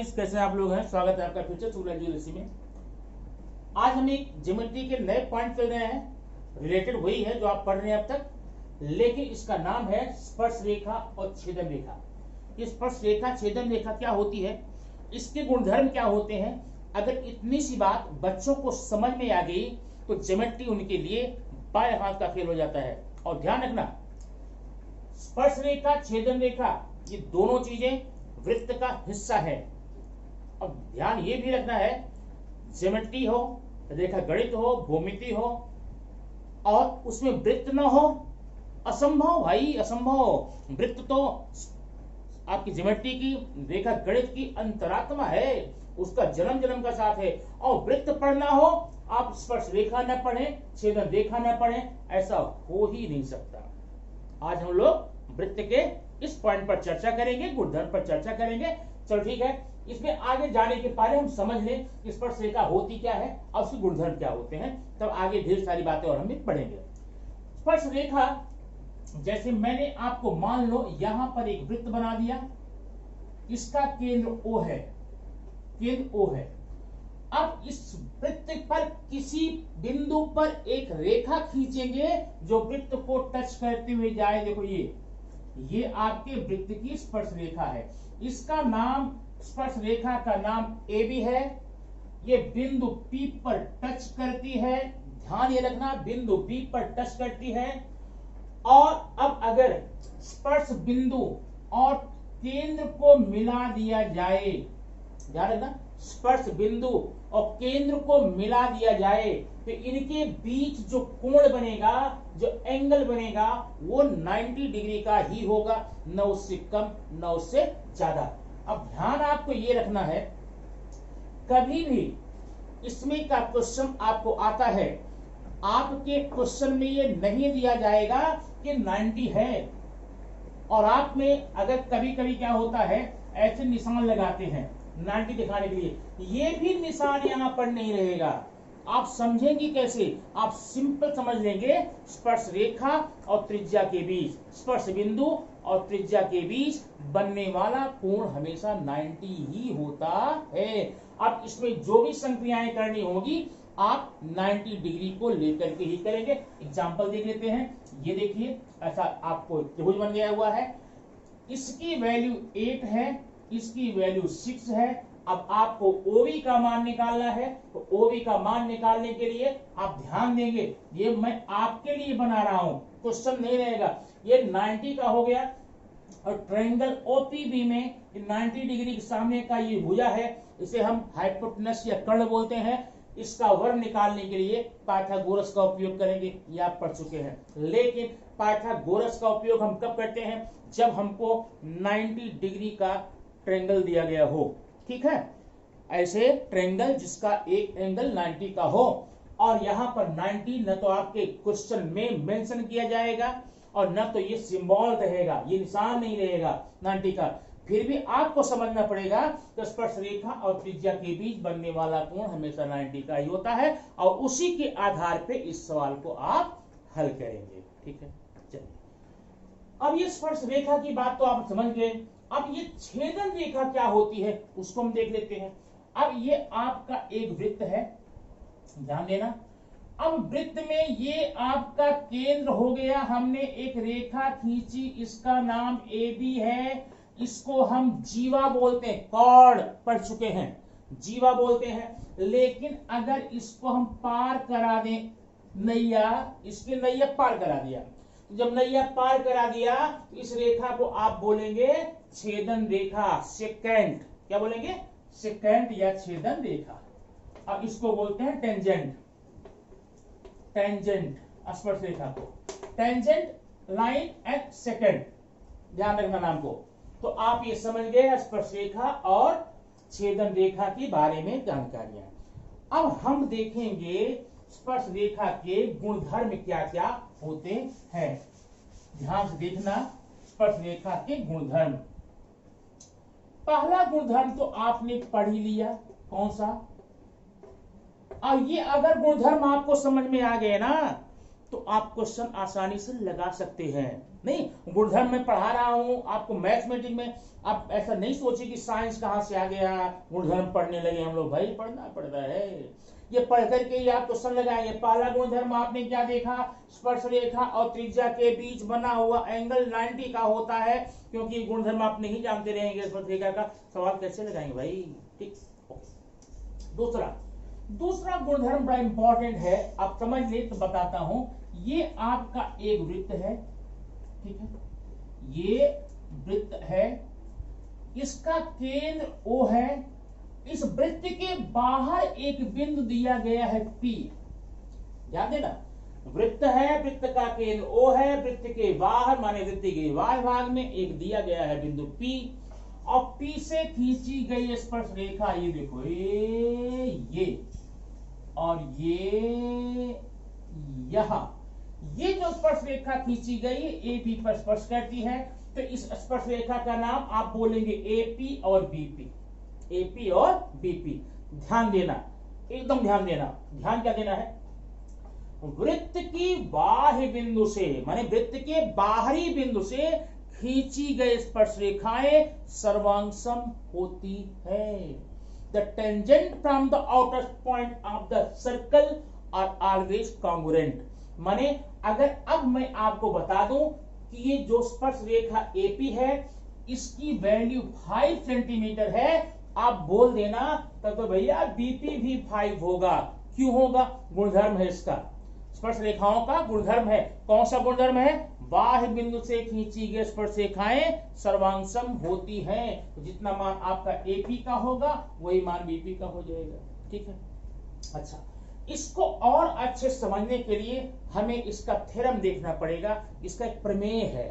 Students, कैसे आप लोग हैं। स्वागत है आपका फ्यूचर स्टूडेंट ज्योग्राफी में। आज हम एक ज्योमेट्री के नए पॉइंट चल रहे हैं। रिलेटेड वही है जो आप पढ़ रहे हैं अब तक, लेकिन इसका नाम है स्पर्श रेखा और छेदन रेखा। ये स्पर्श रेखा छेदन रेखा क्या होती है, इसके गुणधर्म क्या होते हैं, अगर इतनी सी बात बच्चों को समझ में आ गई तो ज्योमेट्री उनके लिए बाएं हाथ का खेल हो जाता है। और ध्यान रखना, स्पर्श रेखा छेदन रेखा ये दोनों चीजें वृत्त का हिस्सा है। अब ध्यान ये भी रखना है, ज्योमेट्री हो, रेखा गणित हो, भूमिति हो और उसमें वृत्त न हो, असंभव भाई, असंभव। वृत्त तो आपकी ज्योमेट्री की, रेखा गणित की अंतरात्मा है, उसका जन्म जन्म का साथ है। और वृत्त पढ़ना हो, आप स्पर्श रेखा न पढ़ें, छेदन रेखा न पढ़ें, ऐसा हो ही नहीं सकता। आज हम लोग वृत्त के इस पॉइंट पर चर्चा करेंगे, गुणधर्म पर चर्चा करेंगे। चलो ठीक है, इसमें आगे जाने के पहले हम समझ लें कि स्पर्श रेखा होती क्या है और उसके गुणधर्म क्या होते हैं, तब आगे ढेर सारी बातें और हम भी पढ़ेंगे। स्पर्श रेखा, जैसे मैंने आपको मान लो यहां पर एक वृत्त बना दिया, इसका केंद्र O है, केंद्र O है। अब इस वृत्त पर किसी बिंदु पर एक रेखा खींचेंगे जो वृत्त को टच करते हुए जाए। देखो ये आपके वृत्त की स्पर्श रेखा है, इसका नाम, स्पर्श रेखा का नाम AB है। ये बिंदु P पर टच करती है, ध्यान ये रखना, बिंदु B पर टच करती है। और अब अगर स्पर्श बिंदु और केंद्र को मिला दिया जाए, ध्यान रखना, स्पर्श बिंदु और केंद्र को मिला दिया जाए तो इनके बीच जो कोण बनेगा, जो एंगल बनेगा, वो 90 डिग्री का ही होगा, न उससे कम न उससे ज्यादा। अब ध्यान आपको ये रखना है, कभी भी इसमें का क्वेश्चन आपको आता है, आपके क्वेश्चन में ये नहीं दिया जाएगा कि 90 है, और आप में अगर कभी कभी क्या होता है, ऐसे निशान लगाते हैं 90 दिखाने के लिए, ये भी निशान यहां पर नहीं रहेगा। आप समझेंगे कैसे, आप सिंपल समझ लेंगे, स्पर्श रेखा और त्रिज्या के बीच, स्पर्श बिंदु और त्रिज्या के बीच बनने वाला कोण हमेशा 90 ही होता है। अब इसमें जो भी संक्रियाएं करनी होगी आप 90 डिग्री को लेकर के ही करेंगे। एग्जांपल देख लेते हैं। ये देखिए, ऐसा आपको त्रिभुज बन गया हुआ है, इसकी वैल्यू 8 है, इसकी वैल्यू 6 है। अब आपको OB का मान निकालना है, तो OB का मान निकालने के लिए आप ध्यान देंगे, ये मैं आपके लिए बना रहा हूं, क्वेश्चन नहीं रहेगा। ये 90 का हो गया, और ट्रायंगल OPB में 90 डिग्री के सामने का ये भुजा है, इसे हम हाइपोटेनस या कर्ण बोलते हैं। इसका वर्ग निकालने के लिए पाइथागोरस का उपयोग करेंगे, ये आप पढ़ चुके हैं। लेकिन पाइथागोरस का उपयोग हम कब करते हैं, जब हमको 90 डिग्री का ट्रायंगल दिया गया हो, ठीक है, ऐसे ट्रायंगल जिसका एक एंगल 90 का हो, और यहां पर 90 न तो आपके क्वेश्चन में मेंशन किया जाएगा और न तो ये सिंबल रहेगा, ये निशान नहीं रहेगा 90 का, फिर भी आपको समझना पड़ेगा कि स्पर्श रेखा और त्रिज्या के बीच बनने वाला कोण हमेशा 90 का ही होता है, और उसी के आधार पे इस सवाल को आप हल करेंगे। ठीक है, चलिए, अब ये स्पर्श रेखा की बात तो आप समझ गए। अब ये छेदन रेखा क्या होती है उसको हम देख लेते हैं। अब ये आपका एक वृत्त है, ध्यान देना। अब वृत्त में ये आपका केंद्र हो गया, हमने एक रेखा खींची, इसका नाम AB है, इसको हम जीवा बोलते हैं, कॉर्ड पढ़ चुके हैं, जीवा बोलते हैं। लेकिन अगर इसको हम पार करा दें, नैया, इसकी नैया पार करा दिया, जब नैया पार करा दिया तो इस रेखा को आप बोलेंगे छेदन रेखा, सेकेंड, क्या बोलेंगे, सेकेंड या छेदन रेखा। अब इसको बोलते हैं टेंजेंट, टेंजेंट स्पर्श रेखा को, टेंजेंट लाइन एंड सेकेंड, ध्यान रखना नाम को। तो आप ये समझ गए स्पर्श रेखा और छेदन रेखा के बारे में जानकारियां। अब हम देखेंगे स्पर्श रेखा के गुणधर्म क्या क्या होते हैं। ध्यान से देखना, स्पर्श रेखा के गुणधर्म। पहला गुणधर्म तो आपने पढ़ ही लिया, कौन सा। अब ये अगर गुणधर्म आपको समझ में आ गए ना, तो आप क्वेश्चन आसानी से लगा सकते हैं। नहीं, गुणधर्म में पढ़ा रहा हूं आपको मैथमेटिक्स में, आप ऐसा नहीं सोचिए कि साइंस कहां से आ गया, गुणधर्म पढ़ने लगे हम लोग। भाई पढ़ना पड़ता है, ये पढ़ करके ही आप क्वेश्चन लगाएंगे। पहला गुणधर्म आपने क्या देखा, स्पर्श रेखा और त्रिज्या के बीच बना हुआ एंगल 90 का होता है, क्योंकि गुणधर्म आप नहीं जानते रहेंगे स्पर्श रेखा का, सवाल कैसे लगाएंगे भाई। ठीक, दूसरा गुणधर्म बड़ा इंपॉर्टेंट है, आप समझ ले तो बताता हूं। ये आपका एक वृत्त है, ठीक है, ये वृत्त है, इसका केंद्र O है, इस वृत्त के बाहर एक बिंदु दिया गया है P। ध्यान देना, वृत्त है, वृत्त का केंद्र O है, वृत्त के बाहर माने वृत्त के वाय भाग में एक दिया गया है बिंदु P, और P से खींची गई स्पर्श रेखा, ये देखो ये और यहां, ये जो स्पर्श रेखा खींची गई AP पर स्पर्श करती है, तो इस स्पर्श रेखा का नाम आप बोलेंगे AP और BP। AP और BP, ध्यान देना, एकदम ध्यान देना। ध्यान क्या देना है, वृत्त की बाह्य बिंदु से माने वृत्त के बाहरी बिंदु से खींची गई स्पर्श रेखाएं सर्वांगसम होती है। The tangent from the outer point of the circle are always congruent. माने अगर अब मैं आपको बता दूं कि ये जो स्पर्श रेखा AP है, इसकी वैल्यू 5 सेंटीमीटर है, आप बोल देना तब तो भैया BP भी 5 होगा। क्यों होगा, गुणधर्म है इसका, स्पर्श रेखाओं का गुणधर्म है। कौन सा गुणधर्म है, बाह्य बिंदु से खींची गई स्पर्श रेखाएं सर्वांगसम होती हैं। जितना मान आपका AP का होगा वही मान BP का हो जाएगा। ठीक है, अच्छा, इसको और अच्छे समझने के लिए हमें इसका थ्योरम देखना पड़ेगा। इसका एक प्रमेय है।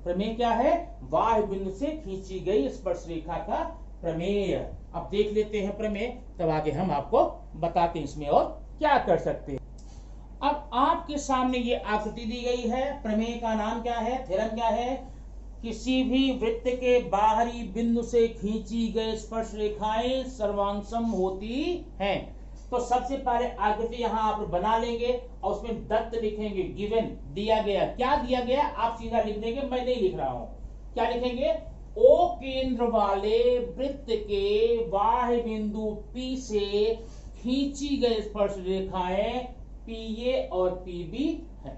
प्रमेय क्या है, बाह्य बिंदु से खींची गई स्पर्श रेखा का प्रमेय। अब देख लेते हैं प्रमेय, तब आगे हम आपको बताते हैं इसमें और क्या कर सकते हैं। अब आपके सामने ये आकृति दी गई है, प्रमेय का नाम क्या है, थ्योरम क्या है, किसी भी वृत्त के बाहरी बिंदु से खींची गई स्पर्श रेखाएं सर्वांगसम होती हैं। तो सबसे पहले आकृति यहां आप बना लेंगे और उसमें दत्त लिखेंगे, गिवन, दिया गया। क्या दिया गया आप सीधा लिख देंगे, मैं नहीं लिख रहा हूं। क्या लिखेंगे, O केंद्र वाले वृत्त के बाह्य बिंदु P से खींची गई स्पर्श रेखाएं PA और PB है।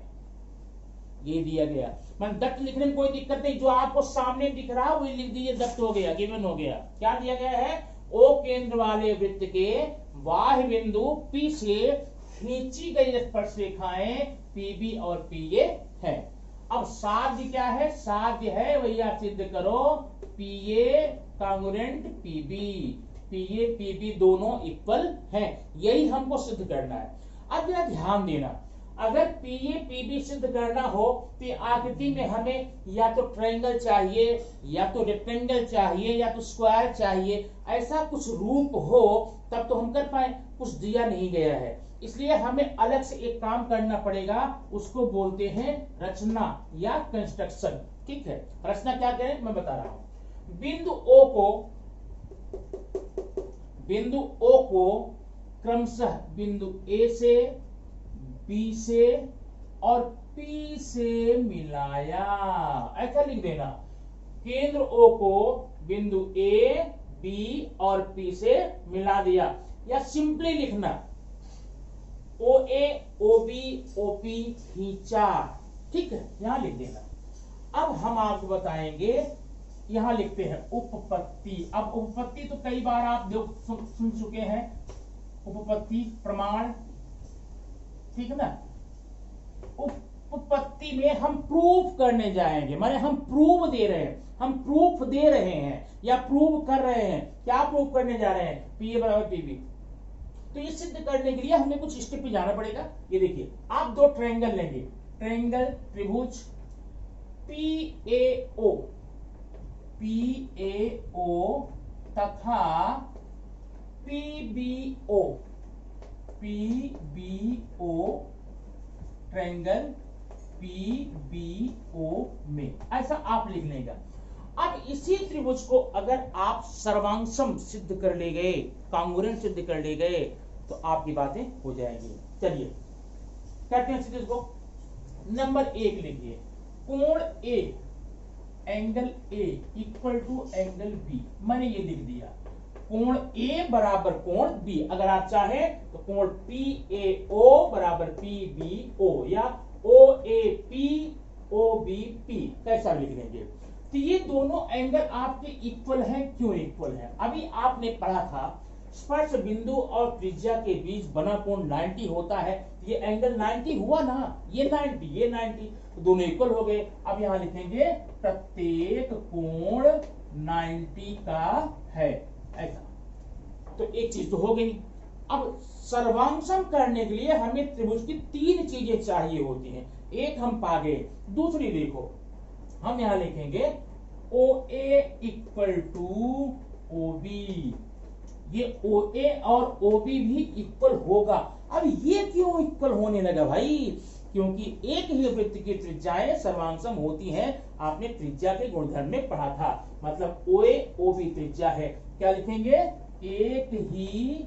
ये दिया गया, मैं दत्त लिखने में कोई दिक्कत नहीं, जो आपको सामने दिख रहा है वही लिख दीजिए, दत्त हो गया, गिवन हो गया। क्या दिया गया है, O केंद्र वाले वृत्त के बाह्य बिंदु P से खींची गई स्पर्श रेखाएं PB और PA है। अब साध्य क्या है, साध्य है भैया सिद्ध करो PA congruent PB, PA PB दोनों इक्वल हैं, यही हमको सिद्ध करना है। अब जरा ध्यान देना, अगर PA PB सिद्ध करना हो तो आकृति में हमें या तो ट्रायंगल चाहिए, या तो रेक्टेंगल चाहिए, या तो स्क्वायर चाहिए, ऐसा कुछ रूप हो तब तो हम कर पाए। कुछ दिया नहीं गया है, इसलिए हमें अलग से एक काम करना पड़ेगा, उसको बोलते हैं रचना या कंस्ट्रक्शन। ठीक है, रचना क्या करें मैं बता रहा हूं। बिंदु O को क्रमशः बिंदु A से, B से और P से मिलाया, ऐसा लिख देना। केंद्र O को बिंदु A, B और P से मिला दिया, या सिंपली लिखना OA, OB, OP खींचा। ठीक है, यहां लिख देना। अब हम आपको बताएंगे, यहां लिखते हैं उपपत्ति। अब उपपत्ति तो कई बार आप सुन चुके हैं, उपपत्ति प्रमाण, ठीक है ना। उपपत्ति में हम प्रूफ करने जाएंगे, माने हम प्रूफ दे रहे हैं, हम प्रूफ दे रहे हैं या प्रूव कर रहे हैं। क्या प्रूफ करने जा रहे हैं, PA बराबर PB। तो ये सिद्ध करने के लिए हमें कुछ स्टेप पे जाना पड़ेगा। ये देखिए, आप दो ट्रायंगल लेंगे, ट्रायंगल त्रिभुज PAO तथा PBO ट्रायंगल PBO में, ऐसा आप लिख लेगा। अब इसी त्रिभुज को अगर आप सर्वांगसम सिद्ध कर ले गए, कांग्रुएंट सिद्ध कर ले गए, तो आपकी बातें हो जाएंगी। चलिए करते हैं सिद्ध इसको। नंबर एक लिखिए, कोण A, angle A equal to angle B. मैंने ये लिख दिया, कोण ए बराबर कोण बी। अगर आप चाहें तो कोण पी ए ओ बराबर पी बी ओ, या O A P O B P, कैसा लिख देंगे। तो ये दोनों एंगल आपके इक्वल हैं। क्यों इक्वल हैं? अभी आपने पढ़ा था स्पर्श बिंदु और त्रिज्या के बीच बना कोण 90 होता है। ये एंगल 90 हुआ ना, ये 90 ये 90, तो दोनों इक्वल हो गए। अब यहां लिखेंगे प्रत्येक कोण 90 का है, ऐसा। तो एक चीज तो हो गई। अब सर्वांशम करने के लिए हमें त्रिभुज की तीन चीजें चाहिए होती हैं। एक हम पा गए, दूसरी देखो, हम यहां लिखेंगे ओ ए इक्वल टू ओ बी। ये ओ ए और ओ बी भी इक्वल होगा। अब ये क्यों इक्वल होने लगा भाई? क्योंकि एक ही वृत्त की त्रिज्याएं सर्वांशम होती हैं। आपने त्रिज्या के गुणधर्म में पढ़ा था। मतलब ओ ए ओ बी त्रिज्या है। क्या लिखेंगे? एक ही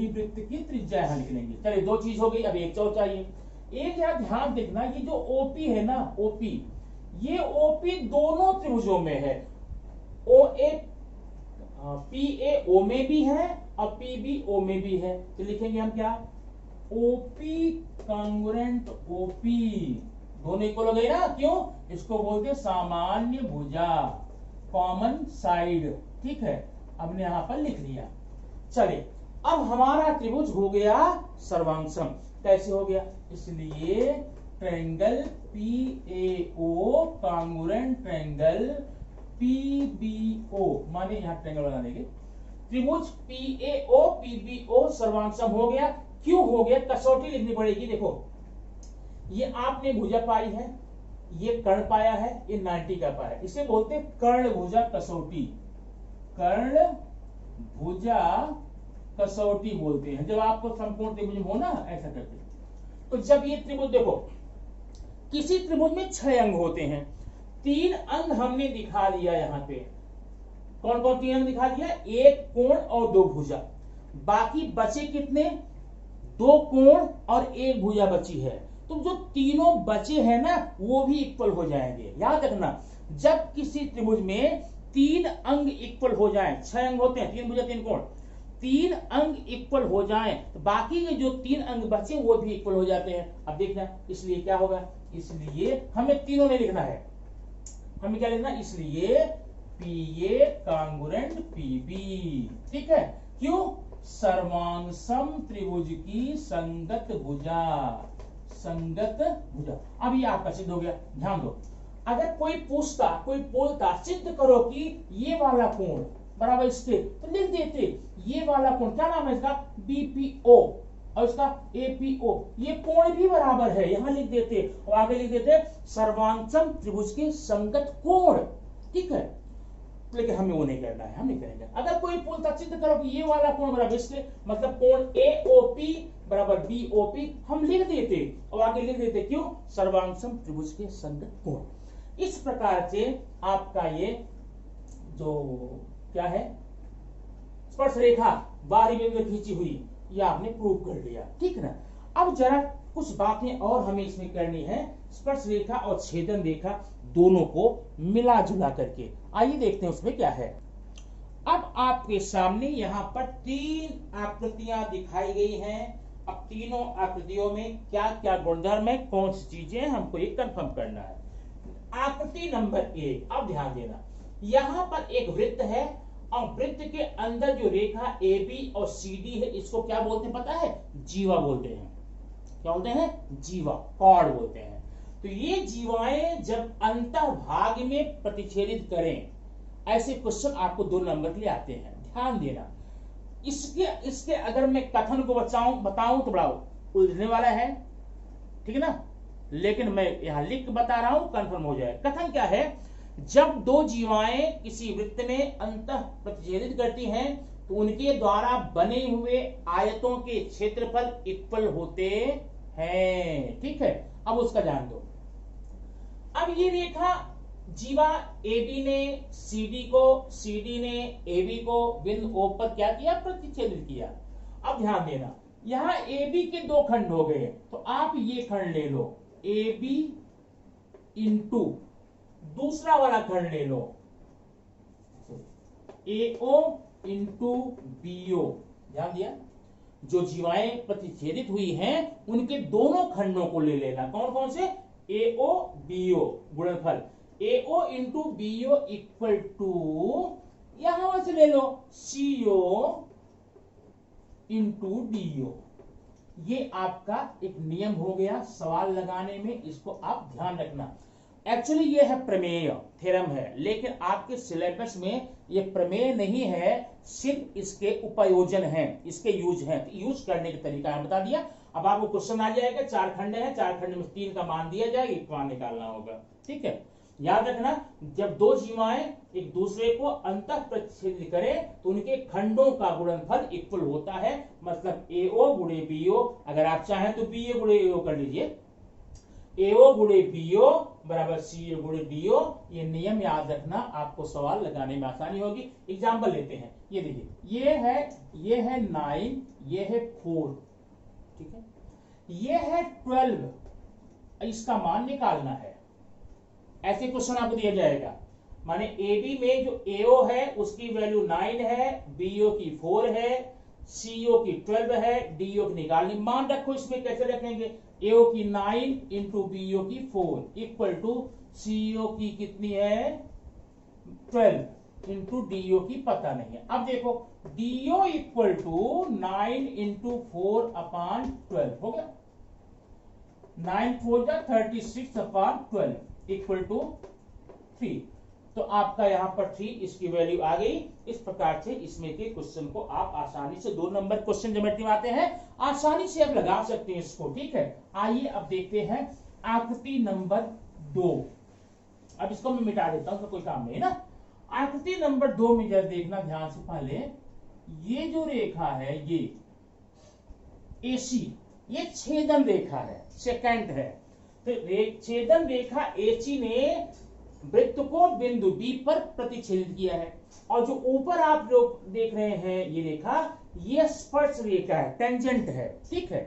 वृत्त की त्रिज्या यहां लिख लेंगे। चलिए दो चीज हो गई, अब एक और चाहिए। एक यहां ध्यान देखना, ये जो ओपी है ना, ओपी, ये ओपी दोनों त्रिभुजों में है। ओ ए पी ए ओ में भी है और पी बी ओ में भी है। तो लिखेंगे हम क्या? ओपी कॉन्ग्रुएंट ओपी, दोनों इक्वल हो गए ना। क्यों? इसको बोलते हैं सामान्य भुजा, कॉमन साइड। ठीक है, हमने यहां पर लिख लिया। चलिए, अब हमारा त्रिभुज हो गया सर्वांशम। कैसे हो गया? इसलिए triangle P A O congruent triangle P B O, माने यहां ट्रायंगल बना देंगे। त्रिभुज P A O P B O सर्वांशम हो गया। क्यों हो गया? कसौटी लिखनी पड़ेगी। देखो, ये आपने भुजा पाई है, ये कर्ण पाया है, ये 90 का पाया है। इसे बोलते हैं कर्ण भुजा कसौटी। कर्ण भुजा कसौटी बोलते हैं जब आपको संपूर्ण त्रिभुज हो ना, ऐसा करते हैं। तो जब ये त्रिभुज देखो, किसी त्रिभुज में 6 अंग होते हैं। 3 अंग हमने दिखा दिया यहाँ पे। कौन कौन 3 अंग दिखा दिया? एक कोण और 2 भुजा। बाकी बचे कितने? 2 कोण और 1 भुजा बची है। तो जो तीनों बचे हैं ना, वो भी इक्वल हो जाएंगे। याद रखना, जब किसी त्रिभुज में 3 अंग इक्वल हो जाएं, 6 अंग होते हैं, 3 भुजा 3 कोण, 3 अंग इक्वल हो जाएं, तो बाकी के जो 3 अंग बचे वो भी इक्वल हो जाते हैं। अब देखना, इसलिए क्या होगा? इसलिए हमें तीनों नहीं लिखना है, हमें क्या लिखना? इसलिए P A congruent P B. ठीक है, क्यों? सर्वांशम त्रिभुज की संगत भुजा, संगत भुजा। अब ये आपका सिद्ध हो गया। ध्यान दो, अगर कोई पूछता, कोई बोलता सिद्ध करो कि ये वाला कोण बराबर इसके, तो लिख देते ये वाला कोण, क्या नाम है इसका? बीपीओ, और इसका एपीओ, ये कोण भी बराबर है, यहां लिख देते। और आगे लिख देते सर्वांशम त्रिभुज के संगत कोण। ठीक है, लेकिन हमें वो नहीं करना है, हम नहीं करेंगे। अगर कोई बोलता सिद्ध करो कि ये वाला कोण बराबर इसके, मतलब कोण एओपी बराबर बीओपी, हम लिख देते और आगे लिख देते क्यों? सर्वांशम त्रिभुज के संगत कोण। इस प्रकार से आपका ये जो क्या है, स्पर्श रेखा बाहरी बिंदु में खींची हुई, ये आपने प्रूव कर लिया। ठीक है ना। अब जरा कुछ बातें और हमें इसमें करनी है, स्पर्श रेखा और छेदन रेखा दोनों को मिला जुला करके। आइए देखते हैं उसमें क्या है। अब आपके सामने यहाँ पर 3 आकृतियां दिखाई गई हैं। अब तीनों आकृतियों में क्या क्या गुणधर्म है, कौन सी चीजें हैं, हमको ये कंफर्म करना है। आकृति नंबर 1, अब ध्यान देना, यहां पर एक वृत्त है और वृत्त के अंदर जो रेखा AB और CD है, इसको क्या बोलते हैं पता है? जीवा बोलते हैं। क्या बोलते हैं? जीवा, कॉर्ड बोलते हैं। तो ये जीवाएं जब अंतःभाग में प्रतिच्छेदित करें, ऐसे क्वेश्चन आपको 2 नंबर के लिए आते हैं। ध्यान देना, इसके अगर मैं कथन को बताऊं तो बड़ा उलझने वाला है, ठीक है ना, लेकिन मैं यहां लिख बता रहा हूं, कंफर्म हो जाए। कथन क्या है? जब 2 जीवाएं किसी वृत्त में अंतः प्रतिच्छेदित करती हैं, तो उनके द्वारा बने हुए आयतों के क्षेत्रफल इक्वल होते हैं। ठीक है, अब उसका जान दो। अब ये रेखा जीवा AB ने CD को, CD ने AB को बिंदु O पर क्या किया, प्रतिच्छेदित किया। अब ध्यान देना, यहां AB के दो खंड हो गए, तो आप ये खंड ले लो AB इंटू दूसरा वाला खंड ले लो AO इंटू BO। ध्यान दिया, जो जीवाएं प्रतिच्छेदित हुई हैं उनके दोनों खंडों को ले लेना। कौन कौन से, AO BO, गुणनफल AO into BO equal to, यहां से ले लो CO इंटू DO। ये आपका एक नियम हो गया सवाल लगाने में, इसको आप ध्यान रखना। एक्चुअली ये है प्रमेय, थ्योरम है, लेकिन आपके सिलेबस में ये प्रमेय नहीं है, सिर्फ इसके उपयोजन हैं, इसके यूज हैं। तो यूज करने का तरीका है बता दिया। अब आपको क्वेश्चन आ जाएगा, चार खंड है, चार खंड में 3 का मान दिया जाएगा, एक मान निकालना होगा। ठीक है, याद रखना, जब दो जीवाएं एक दूसरे को अंतः प्रतिच्छेदित करें तो उनके खंडों का गुणनफल इक्वल होता है। मतलब AO गुणे BO, अगर आप चाहें तो BA गुणे AO कर लीजिए, AO गुणे BO बराबर CO गुणे DO। ये नियम याद रखना, आपको सवाल लगाने में आसानी होगी। एग्जाम्पल लेते हैं, ये देखिए, ये है 9, ये है 4, ठीक है, ये है 12, इसका मान निकालना है। ऐसे क्वेश्चन आपको दिया जाएगा, माने AB में जो AO है उसकी वैल्यू 9 है, BO की 4 है, CO की 12 है, DO की निकालनी। मान रखो, इसमें कैसे रखेंगे, AO की 9 इंटू BO की 4 इक्वल टू CO की कितनी है 12 इंटू DO की पता नहीं है। अब देखो DO equal to 9 into 4 upon 12 हो गया, 9 4 जा 36 अपॉन 12 इक्वल टू 3। तो आपका यहां पर 3 इसकी वैल्यू आ गई। इस प्रकार से इसमें के क्वेश्चन को आप आसानी से 2 नंबर क्वेश्चन ज्योमेट्री में आते हैं, आसानी से आप लगा सकते हैं इसको। ठीक है, आइए अब देखते हैं आकृति नंबर 2। अब इसको मैं मिटा देता हूं, तो कोई काम नहीं है ना। आकृति नंबर 2 में जरा देखना ध्यान से, पहले ये जो रेखा है ये AC, ये छेदन रेखा है, सेकंड है। तो छेदन रेखा AC ने वृत्त को बिंदु B पर प्रतिच्छेदित किया है, और जो ऊपर आप लोग देख रहे हैं ये रेखा, ये स्पर्श रेखा है, टेंजेंट है। ठीक है,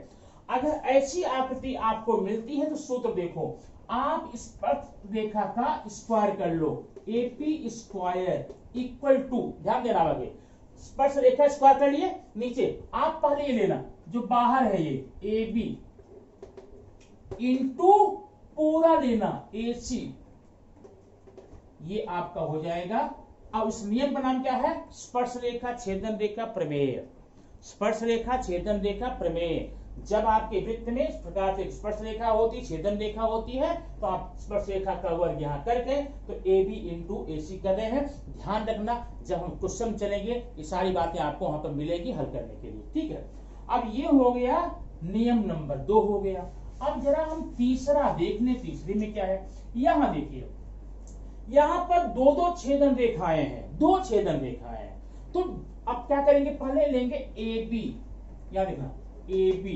अगर ऐसी आकृति आपको मिलती है तो सूत्र देखो, आप स्पर्श रेखा का स्क्वायर कर लो, AP स्क्वायर इक्वल टू, ध्यान देना आगे, स्पर्श रेखा स्क्वायर कर लिए, नीचे आप पहले ये लेना जो बाहर है ये AB इंटू पूरा लेना AC, ये आपका हो जाएगा। अब उस नियम का नाम क्या है, स्पर्श रेखा छेदन रेखा प्रमेय। स्पर्श रेखा छेदन रेखा प्रमेय, जब आपके वृत्त में इस प्रकार से स्पर्श रेखा होती, छेदन रेखा होती है, तो आप स्पर्श रेखा का वर्ग यहां करके तो AB इंटू AC कर रहे हैं। ध्यान रखना, जब हम क्वेश्चन चलेंगे ये सारी बातें आपको वहां पर मिलेगी हल करने के लिए। ठीक है, अब ये हो गया नियम नंबर 2 हो गया। अब जरा हम तीसरा देख लें, तीसरे में क्या है। यहां देखिए, यहां पर 2 छेदन रेखाएं हैं, 2 छेदन रेखाएं हैं। तो अब क्या करेंगे, पहले लेंगे AB, याद रखना AB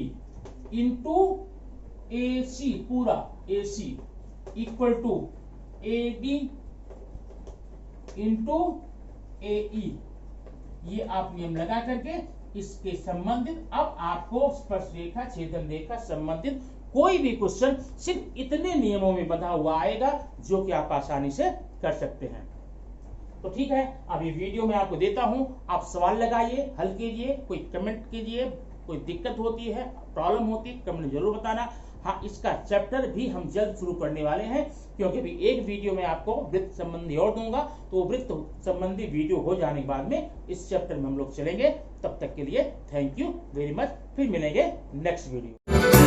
इंटू AC, पूरा AC equal to AB into AE। ये आप नियम लगा करके इसके संबंधित, अब आपको स्पर्श रेखा छेदन रेखा संबंधित कोई भी क्वेश्चन सिर्फ इतने नियमों में बंधा हुआ आएगा, जो कि आप आसानी से कर सकते हैं। तो ठीक है, अभी वीडियो में आपको देता हूं, आप सवाल लगाइए, हल कीजिए, कोई कमेंट कीजिए, कोई दिक्कत होती है, प्रॉब्लम होती है, कमेंट जरूर बताना। हाँ, इसका चैप्टर भी हम जल्द शुरू करने वाले हैं, क्योंकि अभी एक वीडियो में आपको वृत्त संबंधी और दूंगा, तो वृत्त संबंधी वीडियो हो जाने के बाद में इस चैप्टर में हम लोग चलेंगे। तब तक के लिए थैंक यू वेरी मच, फिर मिलेंगे नेक्स्ट वीडियो।